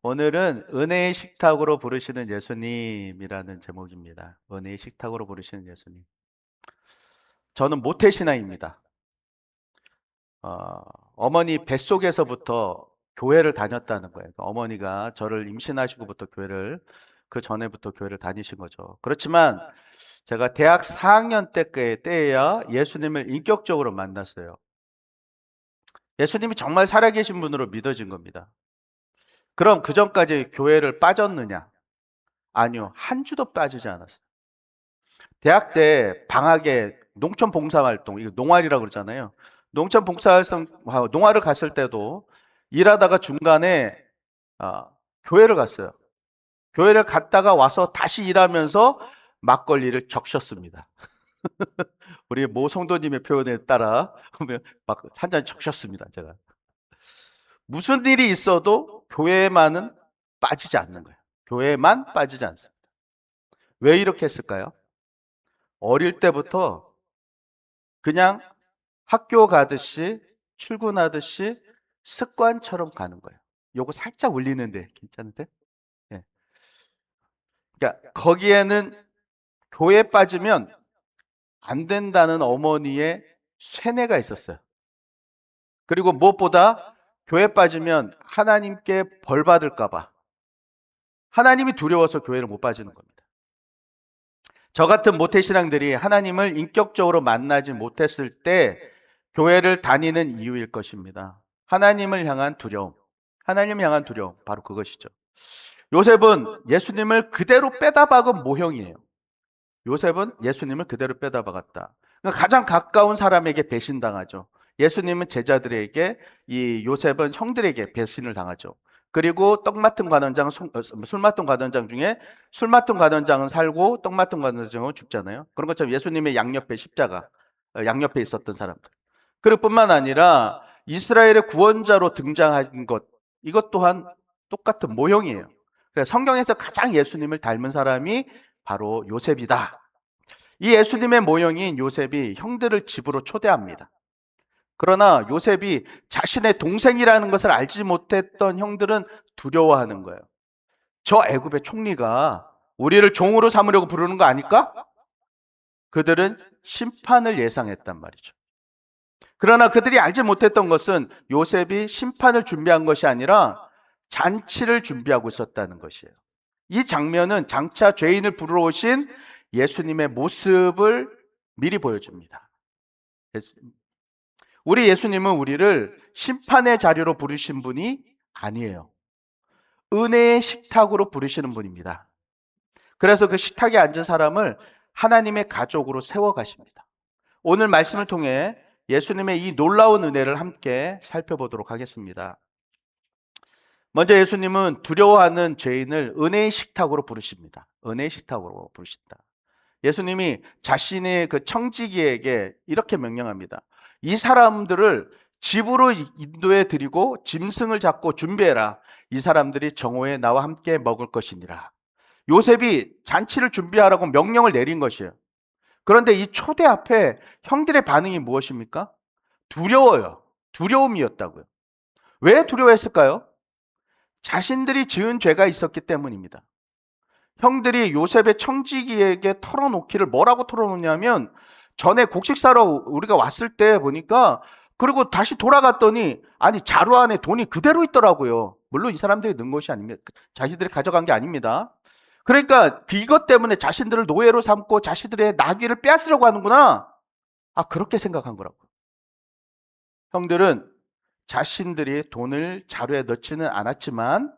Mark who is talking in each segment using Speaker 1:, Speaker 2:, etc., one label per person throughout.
Speaker 1: 오늘은 은혜의 식탁으로 부르시는 예수님이라는 제목입니다. 은혜의 식탁으로 부르시는 예수님. 저는 모태신앙입니다. 어, 어머니 뱃속에서부터 교회를 다녔다는 거예요. 어머니가 저를 임신하시고부터 그 전에부터 교회를 다니신 거죠. 그렇지만 제가 대학 4학년 때에야 예수님을 인격적으로 만났어요. 예수님이 정말 살아계신 분으로 믿어진 겁니다. 그럼 그 전까지 교회를 빠졌느냐? 아니요. 한 주도 빠지지 않았어요. 대학 때 방학에 농촌 봉사활동, 이거 농활이라고 그러잖아요. 농촌 봉사활동, 농활을 갔을 때도 일하다가 중간에 교회를 갔어요. 교회를 갔다가 와서 다시 일하면서 막걸리를 적셨습니다. 우리 모 성도님의 표현에 따라 막 한 잔 적셨습니다. 제가 무슨 일이 있어도 교회만은 빠지지 않는 거예요. 교회만 빠지지 않습니다. 왜 이렇게 했을까요? 어릴 때부터 그냥 학교 가듯이 출근하듯이 습관처럼 가는 거예요. 요거 살짝 올리는데 괜찮으세요? 예. 그러니까 거기에는 교회 빠지면 안 된다는 어머니의 세뇌가 있었어요. 그리고 무엇보다 교회 빠지면 하나님께 벌 받을까 봐 하나님이 두려워서 교회를 못 빠지는 겁니다. 저 같은 모태신앙들이 하나님을 인격적으로 만나지 못했을 때 교회를 다니는 이유일 것입니다. 하나님을 향한 두려움. 하나님을 향한 두려움. 바로 그것이죠. 요셉은 예수님을 그대로 빼다 박은 모형이에요. 요셉은 예수님을 그대로 빼다 박았다. 그러니까 가장 가까운 사람에게 배신당하죠. 예수님은 제자들에게, 이 요셉은 형들에게 배신을 당하죠. 그리고 술 맡은 관원장 중에 술 맡은 관원장은 살고 떡 맡은 관원장은 죽잖아요. 그런 것처럼 예수님의 양옆에 십자가, 양옆에 있었던 사람들. 그럴 뿐만 아니라 이스라엘의 구원자로 등장한 것, 이것 또한 똑같은 모형이에요. 그래서 성경에서 가장 예수님을 닮은 사람이 바로 요셉이다. 이 예수님의 모형인 요셉이 형들을 집으로 초대합니다. 그러나 요셉이 자신의 동생이라는 것을 알지 못했던 형들은 두려워하는 거예요. 저 애굽의 총리가 우리를 종으로 삼으려고 부르는 거 아닐까? 그들은 심판을 예상했단 말이죠. 그러나 그들이 알지 못했던 것은 요셉이 심판을 준비한 것이 아니라 잔치를 준비하고 있었다는 것이에요. 이 장면은 장차 죄인을 부르러 오신 예수님의 모습을 미리 보여줍니다. 우리 예수님은 우리를 심판의 자리로 부르신 분이 아니에요. 은혜의 식탁으로 부르시는 분입니다. 그래서 그 식탁에 앉은 사람을 하나님의 가족으로 세워 가십니다. 오늘 말씀을 통해 예수님의 이 놀라운 은혜를 함께 살펴보도록 하겠습니다. 먼저 예수님은 두려워하는 죄인을 은혜의 식탁으로 부르십니다. 은혜의 식탁으로 부르신다. 예수님이 자신의 그 청지기에게 이렇게 명령합니다. 이 사람들을 집으로 인도해 드리고 짐승을 잡고 준비해라. 이 사람들이 정오에 나와 함께 먹을 것이니라. 요셉이 잔치를 준비하라고 명령을 내린 것이에요. 그런데 이 초대 앞에 형들의 반응이 무엇입니까? 두려워요. 두려움이었다고요. 왜 두려워했을까요? 자신들이 지은 죄가 있었기 때문입니다. 형들이 요셉의 청지기에게 털어놓기를 뭐라고 털어놓냐면 전에 곡식 사러 우리가 왔을 때 보니까 그리고 다시 돌아갔더니 아니 자루 안에 돈이 그대로 있더라고요. 물론 이 사람들이 넣은 것이 아닙니다. 자신들이 가져간 게 아닙니다. 그러니까 이것 때문에 자신들을 노예로 삼고 자신들의 나귀를 빼앗으려고 하는구나. 그렇게 생각한 거라고. 형들은 자신들이 돈을 자루에 넣지는 않았지만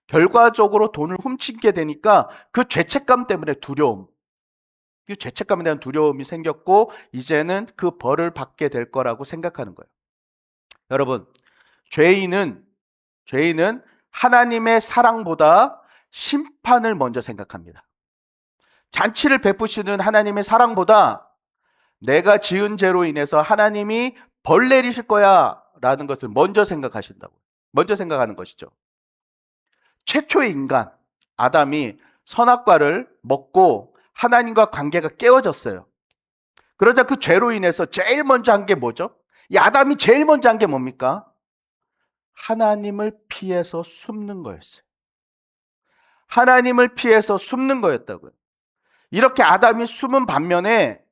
Speaker 1: 결과적으로 돈을 훔치게 되니까 그 죄책감 때문에 두려움, 그 죄책감에 대한 두려움이 생겼고 이제는 그 벌을 받게 될 거라고 생각하는 거예요. 여러분, 죄인은 하나님의 사랑보다 심판을 먼저 생각합니다. 잔치를 베푸시는 하나님의 사랑보다 내가 지은 죄로 인해서 하나님이 벌 내리실 거야 라는 것을 먼저 생각하신다고. 먼저 생각하는 것이죠. 최초의 인간 아담이 선악과를 먹고 하나님과 관계가 깨어졌어요. 그러자 그 죄로 인해서 제일 먼저 한 게 뭐죠? 이 아담이 제일 먼저 한 게 뭡니까? 하나님을 피해서 숨는 거였어요. 하나님을 피해서 숨는 거였다고요. 이렇게 아담이 숨은 반면에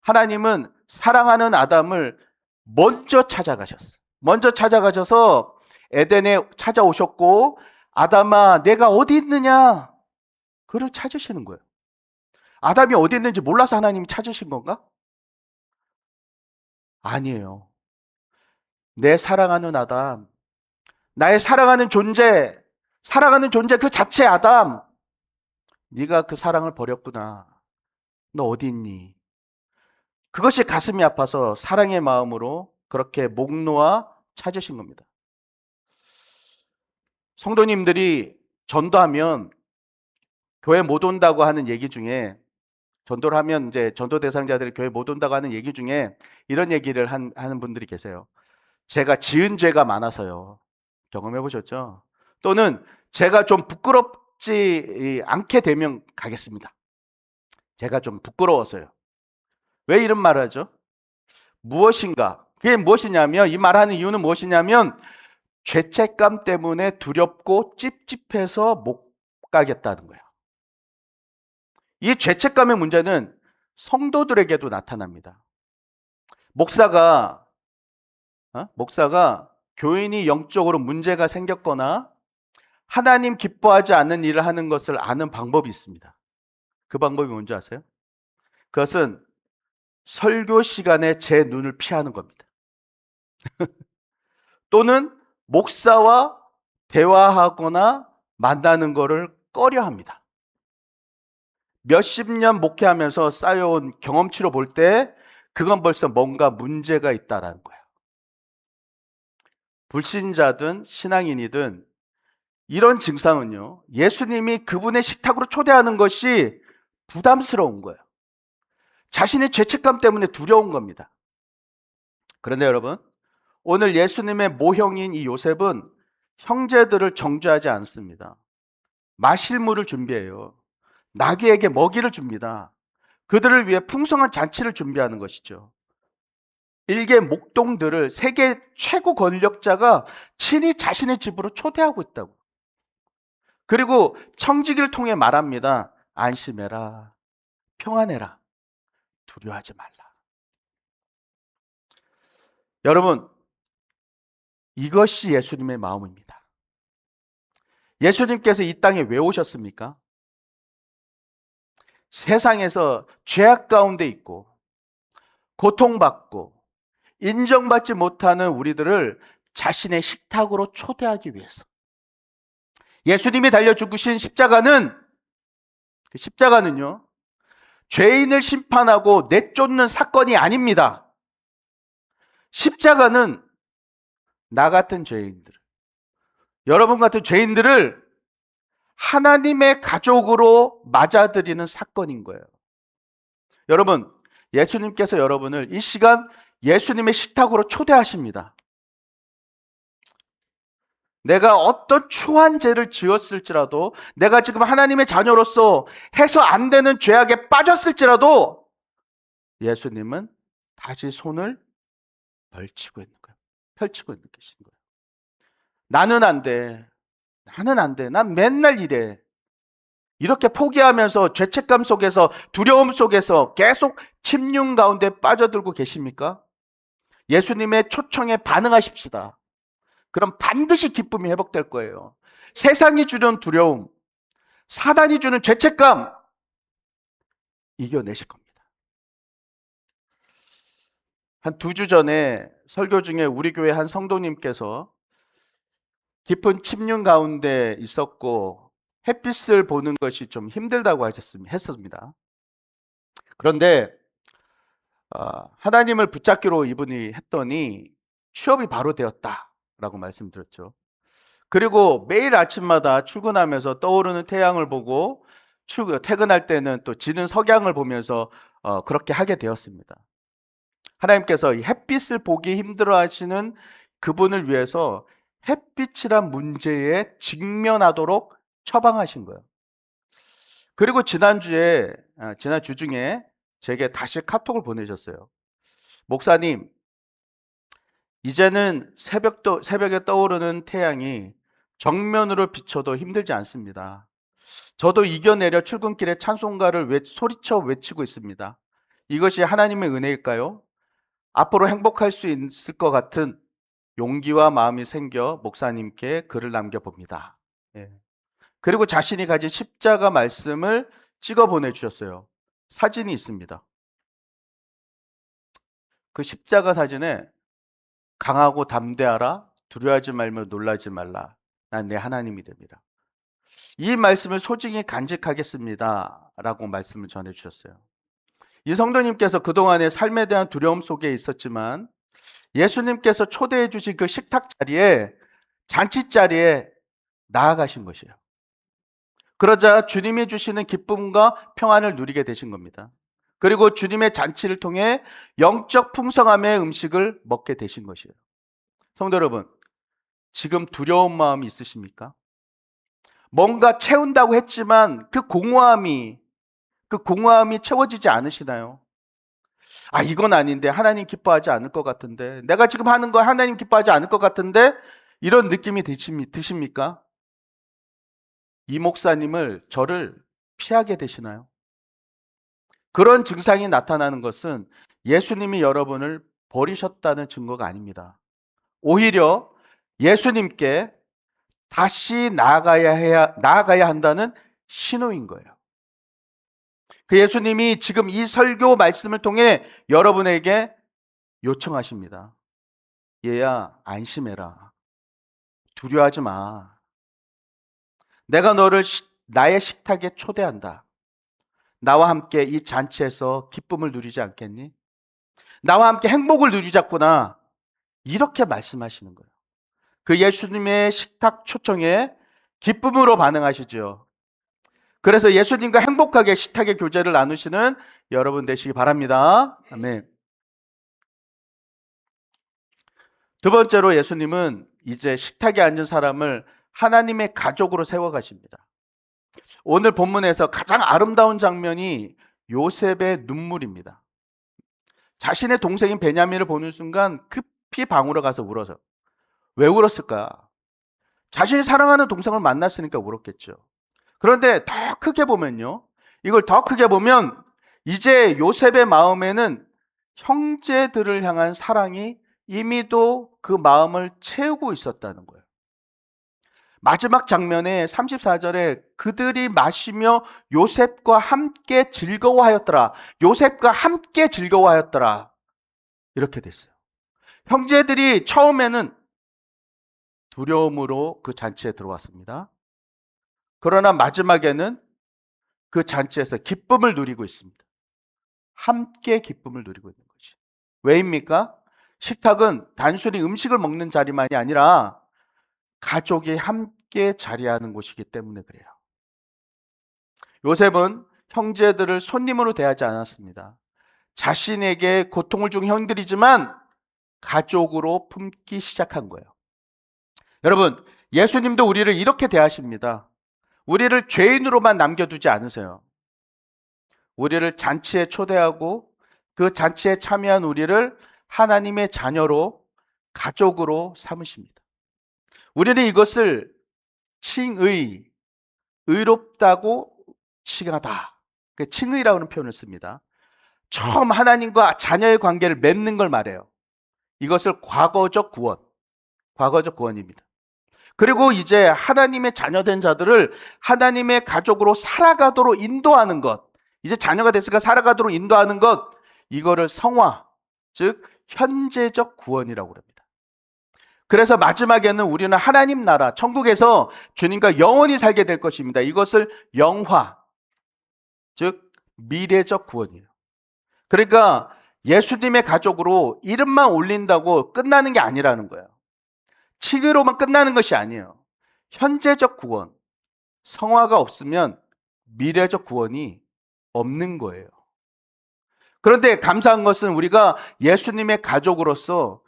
Speaker 1: 하나님은 사랑하는 아담을 먼저 찾아가셨어요. 먼저 찾아가셔서 에덴에 찾아오셨고, 아담아, 내가 어디 있느냐? 그를 찾으시는 거예요. 아담이 어디 있는지 몰라서 하나님이 찾으신 건가? 아니에요. 내 사랑하는 아담, 나의 사랑하는 존재 그 자체 아담, 네가 그 사랑을 버렸구나. 너 어디 있니? 그것이 가슴이 아파서 사랑의 마음으로 그렇게 목 놓아 찾으신 겁니다. 성도님들이 전도하면 교회 못 온다고 하는 얘기 중에, 전도를 하면 이제 전도 대상자들이 교회 못 온다고 하는 얘기 중에 이런 얘기를 하는 분들이 계세요. 제가 지은 죄가 많아서요. 경험해 보셨죠? 또는 제가 좀 부끄럽지 않게 되면 가겠습니다. 제가 좀 부끄러워서요. 왜 이런 말을 하죠? 무엇인가? 그게 무엇이냐면, 이 말하는 이유는 무엇이냐면, 죄책감 때문에 두렵고 찝찝해서 못 가겠다는 거예요. 이 죄책감의 문제는 성도들에게도 나타납니다. 목사가 교인이 영적으로 문제가 생겼거나 하나님 기뻐하지 않는 일을 하는 것을 아는 방법이 있습니다. 그 방법이 뭔지 아세요? 그것은 설교 시간에 제 눈을 피하는 겁니다. 또는 목사와 대화하거나 만나는 것을 꺼려 합니다. 몇십 년 목회하면서 쌓여온 경험치로 볼 때 그건 벌써 뭔가 문제가 있다라는 거예요. 불신자든 신앙인이든 이런 증상은요, 예수님이 그분의 식탁으로 초대하는 것이 부담스러운 거예요. 자신의 죄책감 때문에 두려운 겁니다. 그런데 여러분, 오늘 예수님의 모형인 이 요셉은 형제들을 정죄하지 않습니다. 마실 물을 준비해요. 나귀에게 먹이를 줍니다. 그들을 위해 풍성한 잔치를 준비하는 것이죠. 일개 목동들을 세계 최고 권력자가 친히 자신의 집으로 초대하고 있다고. 그리고 청지기를 통해 말합니다. 안심해라. 평안해라. 두려워하지 말라. 여러분, 이것이 예수님의 마음입니다. 예수님께서 이 땅에 왜 오셨습니까? 세상에서 죄악 가운데 있고 고통받고 인정받지 못하는 우리들을 자신의 식탁으로 초대하기 위해서. 예수님이 달려 죽으신 십자가는, 그 십자가는요, 죄인을 심판하고 내쫓는 사건이 아닙니다. 십자가는 나 같은 죄인들, 여러분 같은 죄인들을 하나님의 가족으로 맞아들이는 사건인 거예요. 여러분, 예수님께서 여러분을 이 시간 예수님의 식탁으로 초대하십니다. 내가 어떤 추한 죄를 지었을지라도, 내가 지금 하나님의 자녀로서 해서 안 되는 죄악에 빠졌을지라도 예수님은 다시 손을 펼치고 있는 거예요. 펼치고 있는 계신 거예요. 나는 안 돼. 나는 안 돼. 난 맨날 이래. 이렇게 포기하면서 죄책감 속에서, 두려움 속에서 계속 침륜 가운데 빠져들고 계십니까? 예수님의 초청에 반응하십시다. 그럼 반드시 기쁨이 회복될 거예요. 세상이 주는 두려움, 사단이 주는 죄책감 이겨내실 겁니다. 한 2주 전에 설교 중에 우리 교회 한 성도님께서 깊은 침륜 가운데 있었고 햇빛을 보는 것이 좀 힘들다고 했습니다. 그런데 하나님을 붙잡기로 이분이 했더니 취업이 바로 되었다라고 말씀드렸죠. 그리고 매일 아침마다 출근하면서 떠오르는 태양을 보고 퇴근할 때는 또 지는 석양을 보면서 그렇게 하게 되었습니다. 하나님께서 이 햇빛을 보기 힘들어하시는 그분을 위해서 햇빛이란 문제에 직면하도록 처방하신 거예요. 그리고 지난 주 중에 제게 다시 카톡을 보내셨어요. 목사님, 이제는 새벽에 떠오르는 태양이 정면으로 비춰도 힘들지 않습니다. 저도 이겨내려 출근길에 찬송가를 소리쳐 외치고 있습니다. 이것이 하나님의 은혜일까요? 앞으로 행복할 수 있을 것 같은 용기와 마음이 생겨 목사님께 글을 남겨봅니다. 예. 그리고 자신이 가진 십자가 말씀을 찍어 보내주셨어요. 사진이 있습니다. 그 십자가 사진에 강하고 담대하라, 두려워하지 말며 놀라지 말라. 난 내 하나님이 됩니다. 이 말씀을 소중히 간직하겠습니다. 라고 말씀을 전해주셨어요. 이 성도님께서 그동안의 삶에 대한 두려움 속에 있었지만 예수님께서 초대해 주신 그 식탁 자리에, 잔치 자리에 나아가신 것이에요. 그러자 주님이 주시는 기쁨과 평안을 누리게 되신 겁니다. 그리고 주님의 잔치를 통해 영적 풍성함의 음식을 먹게 되신 것이에요. 성도 여러분, 지금 두려운 마음이 있으십니까? 뭔가 채운다고 했지만 그 공허함이 채워지지 않으시나요? 아, 이건 아닌데 하나님 기뻐하지 않을 것 같은데, 내가 지금 하는 거 하나님 기뻐하지 않을 것 같은데, 이런 느낌이 드십니까? 이 목사님을, 저를 피하게 되시나요? 그런 증상이 나타나는 것은 예수님이 여러분을 버리셨다는 증거가 아닙니다. 오히려 예수님께 다시 나아가야 한다는 신호인 거예요. 그 예수님이 지금 이 설교 말씀을 통해 여러분에게 요청하십니다. 얘야, 안심해라. 두려워하지 마. 내가 너를 나의 식탁에 초대한다. 나와 함께 이 잔치에서 기쁨을 누리지 않겠니? 나와 함께 행복을 누리자꾸나. 이렇게 말씀하시는 거예요. 그 예수님의 식탁 초청에 기쁨으로 반응하시죠. 그래서 예수님과 행복하게 식탁의 교제를 나누시는 여러분 되시기 바랍니다. 아멘. 두 번째로 예수님은 이제 식탁에 앉은 사람을 하나님의 가족으로 세워가십니다. 오늘 본문에서 가장 아름다운 장면이 요셉의 눈물입니다. 자신의 동생인 베냐민을 보는 순간 급히 방으로 가서 울어서. 왜 울었을까? 자신이 사랑하는 동생을 만났으니까 울었겠죠. 그런데 더 크게 보면요. 이걸 더 크게 보면 이제 요셉의 마음에는 형제들을 향한 사랑이 이미도 그 마음을 채우고 있었다는 거예요. 마지막 장면에 34절에 그들이 마시며 요셉과 함께 즐거워하였더라. 요셉과 함께 즐거워하였더라. 이렇게 됐어요. 형제들이 처음에는 두려움으로 그 잔치에 들어왔습니다. 그러나 마지막에는 그 잔치에서 기쁨을 누리고 있습니다. 함께 기쁨을 누리고 있는 거지. 왜입니까? 식탁은 단순히 음식을 먹는 자리만이 아니라 가족이 함께 자리하는 곳이기 때문에 그래요. 요셉은 형제들을 손님으로 대하지 않았습니다. 자신에게 고통을 준 형들이지만 가족으로 품기 시작한 거예요. 여러분, 예수님도 우리를 이렇게 대하십니다. 우리를 죄인으로만 남겨두지 않으세요. 우리를 잔치에 초대하고 그 잔치에 참여한 우리를 하나님의 자녀로, 가족으로 삼으십니다. 우리는 이것을 의롭다고 칭하다. 칭의라고 하는 표현을 씁니다. 처음 하나님과 자녀의 관계를 맺는 걸 말해요. 이것을 과거적 구원입니다. 그리고 이제 하나님의 자녀된 자들을 하나님의 가족으로 살아가도록 인도하는 것, 이제 자녀가 됐으니까 살아가도록 인도하는 것, 이거를 성화, 즉 현재적 구원이라고 합니다. 그래서 마지막에는 우리는 하나님 나라, 천국에서 주님과 영원히 살게 될 것입니다. 이것을 영화, 즉 미래적 구원이에요. 그러니까 예수님의 가족으로 이름만 올린다고 끝나는 게 아니라는 거예요. 칭의로만 끝나는 것이 아니에요. 현재적 구원, 성화가 없으면 미래적 구원이 없는 거예요. 그런데 감사한 것은 우리가 예수님의 가족으로서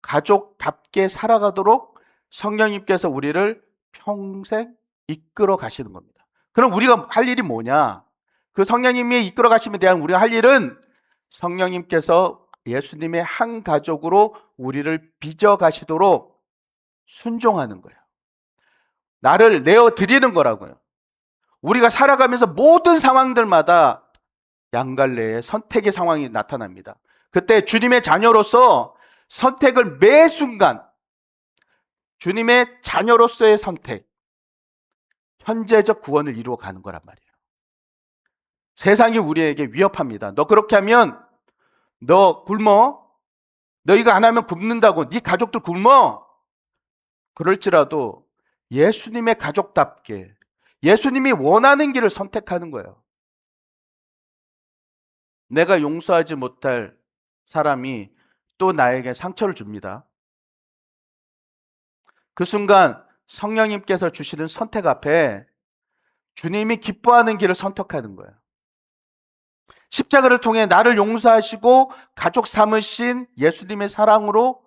Speaker 1: 가족답게 살아가도록 성령님께서 우리를 평생 이끌어 가시는 겁니다. 그럼 우리가 할 일이 뭐냐? 그 성령님이 이끌어 가심에 대한 우리가 할 일은 성령님께서 예수님의 한 가족으로 우리를 빚어 가시도록 순종하는 거예요. 나를 내어 드리는 거라고요. 우리가 살아가면서 모든 상황들마다 양갈래의 선택의 상황이 나타납니다. 그때 주님의 자녀로서 선택을 매 순간, 주님의 자녀로서의 선택, 현재적 구원을 이루어 가는 거란 말이에요. 세상이 우리에게 위협합니다. 너 그렇게 하면 너 굶어. 너 이거 안 하면 굶는다고. 네 가족들 굶어. 그럴지라도 예수님의 가족답게 예수님이 원하는 길을 선택하는 거예요. 내가 용서하지 못할 사람이 또 나에게 상처를 줍니다. 그 순간 성령님께서 주시는 선택 앞에 주님이 기뻐하는 길을 선택하는 거예요. 십자가를 통해 나를 용서하시고 가족 삼으신 예수님의 사랑으로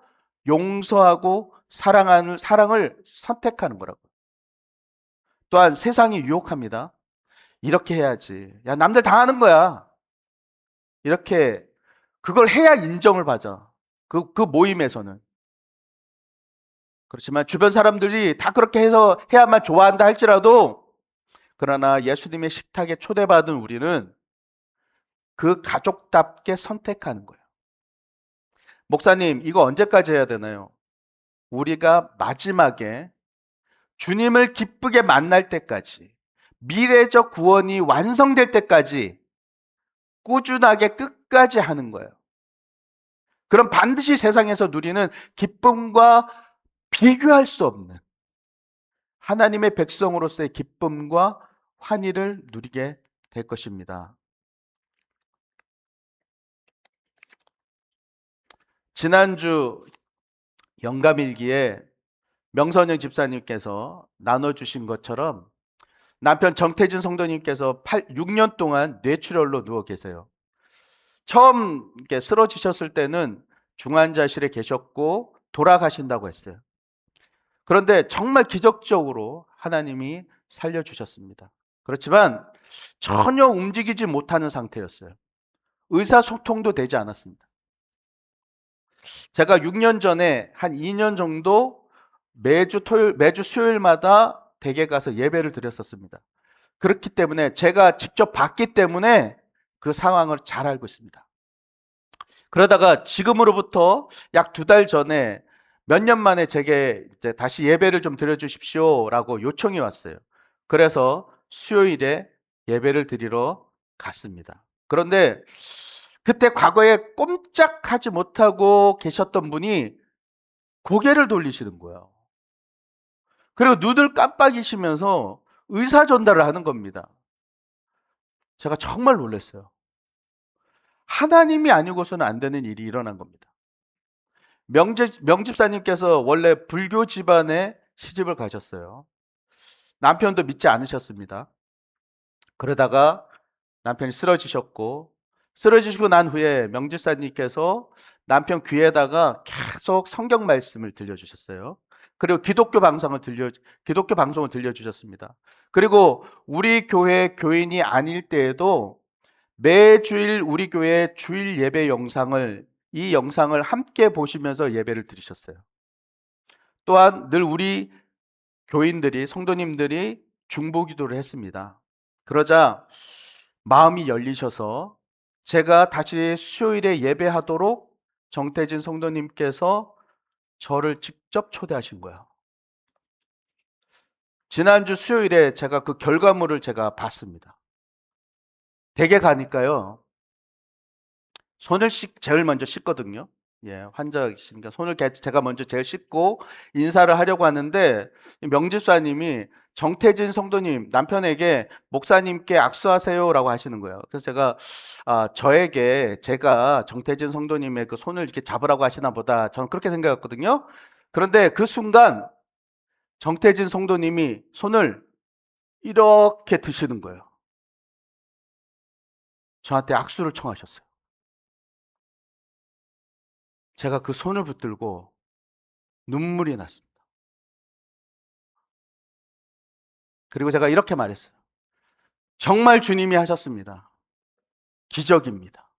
Speaker 1: 용서하고 사랑하는 사랑을 선택하는 거라고요. 또한 세상이 유혹합니다. 이렇게 해야지. 야, 남들 다 하는 거야. 이렇게 그걸 해야 인정을 받아. 그 모임에서는. 그렇지만 주변 사람들이 다 그렇게 해서 해야만 좋아한다 할지라도 그러나 예수님의 식탁에 초대받은 우리는 그 가족답게 선택하는 거예요. 목사님, 이거 언제까지 해야 되나요? 우리가 마지막에 주님을 기쁘게 만날 때까지, 미래적 구원이 완성될 때까지 꾸준하게 끝까지 하는 거예요. 그럼 반드시 세상에서 누리는 기쁨과 비교할 수 없는 하나님의 백성으로서의 기쁨과 환희를 누리게 될 것입니다. 지난주 영감일기에 명선영 집사님께서 나눠주신 것처럼 남편 정태진 성도님께서 6년 동안 뇌출혈로 누워 계세요. 처음 이렇게 쓰러지셨을 때는 중환자실에 계셨고 돌아가신다고 했어요. 그런데 정말 기적적으로 하나님이 살려주셨습니다. 그렇지만 전혀 움직이지 못하는 상태였어요. 의사소통도 되지 않았습니다. 제가 6년 전에 한 2년 정도 매주 수요일마다 댁에 가서 예배를 드렸었습니다. 그렇기 때문에 제가 직접 봤기 때문에 그 상황을 잘 알고 있습니다. 그러다가 지금으로부터 약 2달 전에 몇 년 만에 제게 이제 다시 예배를 좀 드려주십시오라고 요청이 왔어요. 그래서 수요일에 예배를 드리러 갔습니다. 그런데 그때 과거에 꼼짝하지 못하고 계셨던 분이 고개를 돌리시는 거예요. 그리고 눈을 깜빡이시면서 의사 전달을 하는 겁니다. 제가 정말 놀랐어요. 하나님이 아니고서는 안 되는 일이 일어난 겁니다. 명집사님께서 원래 불교 집안에 시집을 가셨어요. 남편도 믿지 않으셨습니다. 그러다가 남편이 쓰러지시고 난 후에 명집사님께서 남편 귀에다가 계속 성경 말씀을 들려주셨어요. 그리고 기독교 방송을 들려주셨습니다. 그리고 우리 교회 교인이 아닐 때에도 매주일 우리 교회 주일 예배 이 영상을 함께 보시면서 예배를 드리셨어요. 또한 늘 우리 성도님들이 중보기도를 했습니다. 그러자 마음이 열리셔서 제가 다시 수요일에 예배하도록 정태진 성도님께서 저를 직접 초대하신 거예요. 지난주 수요일에 제가 그 결과물을 제가 봤습니다. 댁에 가니까요. 손을 제일 먼저 씻거든요. 예, 환자이시니까 손을 제가 먼저 제일 씻고 인사를 하려고 하는데 명집사님이 정태진 성도님 남편에게 목사님께 악수하세요라고 하시는 거예요. 그래서 제가 제가 정태진 성도님의 그 손을 이렇게 잡으라고 하시나 보다 저는 그렇게 생각했거든요. 그런데 그 순간 정태진 성도님이 손을 이렇게 드시는 거예요. 저한테 악수를 청하셨어요. 제가 그 손을 붙들고 눈물이 났습니다. 그리고 제가 이렇게 말했어요. 정말 주님이 하셨습니다. 기적입니다.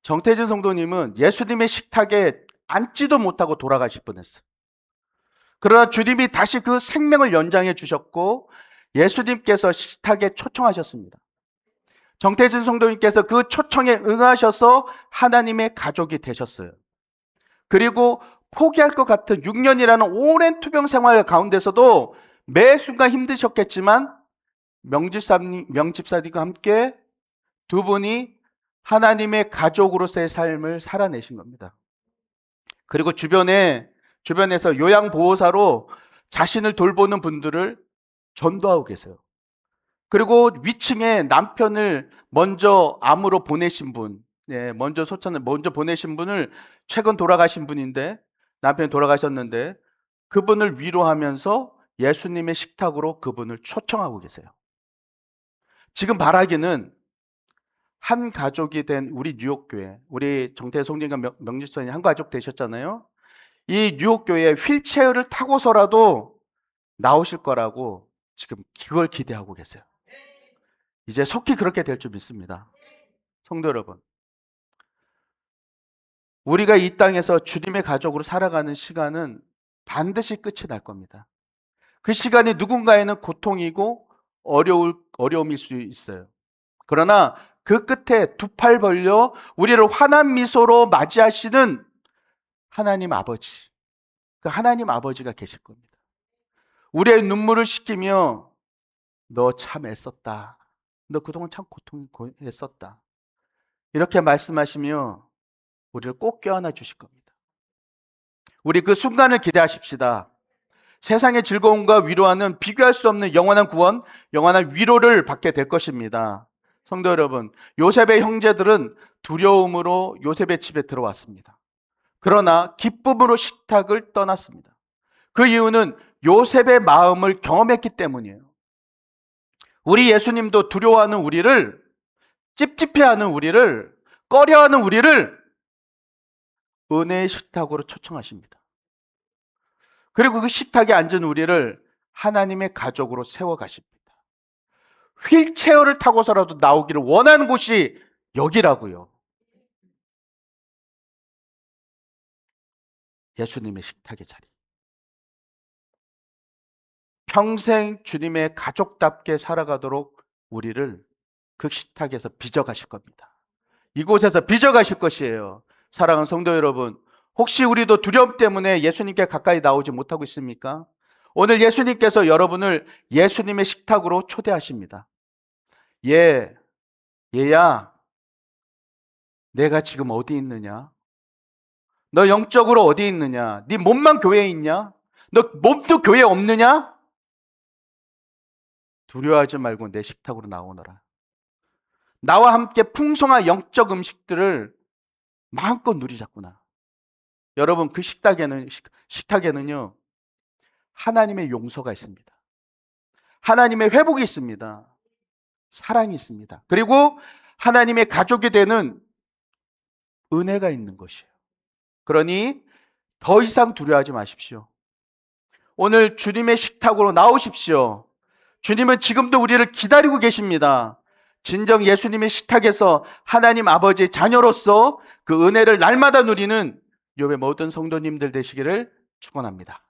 Speaker 1: 정태진 성도님은 예수님의 식탁에 앉지도 못하고 돌아가실 뻔했어요. 그러나 주님이 다시 그 생명을 연장해 주셨고 예수님께서 식탁에 초청하셨습니다. 정태진 성도님께서 그 초청에 응하셔서 하나님의 가족이 되셨어요. 그리고 포기할 것 같은 6년이라는 오랜 투병 생활 가운데서도 매 순간 힘드셨겠지만 명집사님과 함께 두 분이 하나님의 가족으로서의 삶을 살아내신 겁니다. 그리고 주변에서 요양보호사로 자신을 돌보는 분들을 전도하고 계세요. 그리고 위층에 남편을 먼저 암으로 보내신 분, 먼저 보내신 분을 최근 돌아가신 분인데, 남편이 돌아가셨는데, 그분을 위로하면서 예수님의 식탁으로 그분을 초청하고 계세요. 지금 바라기는 한 가족이 된 우리 뉴욕교회, 우리 정태 성님과 명지수님 한 가족 되셨잖아요. 이 뉴욕교회에 휠체어를 타고서라도 나오실 거라고 지금 그걸 기대하고 계세요. 이제 속히 그렇게 될 줄 믿습니다. 성도 여러분, 우리가 이 땅에서 주님의 가족으로 살아가는 시간은 반드시 끝이 날 겁니다. 그 시간이 누군가에는 고통이고 어려움일 수 있어요. 그러나 그 끝에 두 팔 벌려 우리를 환한 미소로 맞이하시는 하나님 아버지, 그 하나님 아버지가 계실 겁니다. 우리의 눈물을 씻기며 너 참 애썼다. 너 그동안 참 고통했었다. 이렇게 말씀하시며 우리를 꼭 껴안아 주실 겁니다. 우리 그 순간을 기대하십시다. 세상의 즐거움과 위로와는 비교할 수 없는 영원한 구원, 영원한 위로를 받게 될 것입니다. 성도 여러분, 요셉의 형제들은 두려움으로 요셉의 집에 들어왔습니다. 그러나 기쁨으로 식탁을 떠났습니다. 그 이유는 요셉의 마음을 경험했기 때문이에요. 우리 예수님도 두려워하는 우리를, 찝찝해하는 우리를, 꺼려하는 우리를 은혜의 식탁으로 초청하십니다. 그리고 그 식탁에 앉은 우리를 하나님의 가족으로 세워가십니다. 휠체어를 타고서라도 나오기를 원하는 곳이 여기라고요. 예수님의 식탁의 자리. 평생 주님의 가족답게 살아가도록 우리를 그 식탁에서 빚어가실 겁니다. 이곳에서 빚어가실 것이에요. 사랑하는 성도 여러분, 혹시 우리도 두려움 때문에 예수님께 가까이 나오지 못하고 있습니까? 오늘 예수님께서 여러분을 예수님의 식탁으로 초대하십니다. 얘야, 내가 지금 어디 있느냐? 너 영적으로 어디 있느냐? 네 몸만 교회에 있냐? 너 몸도 교회에 없느냐? 두려워하지 말고 내 식탁으로 나오너라. 나와 함께 풍성한 영적 음식들을 마음껏 누리자꾸나. 여러분, 그 식탁에는요, 하나님의 용서가 있습니다. 하나님의 회복이 있습니다. 사랑이 있습니다. 그리고 하나님의 가족이 되는 은혜가 있는 것이에요. 그러니 더 이상 두려워하지 마십시오. 오늘 주님의 식탁으로 나오십시오. 주님은 지금도 우리를 기다리고 계십니다. 진정 예수님의 식탁에서 하나님 아버지의 자녀로서 그 은혜를 날마다 누리는 욥의 모든 성도님들 되시기를 축원합니다.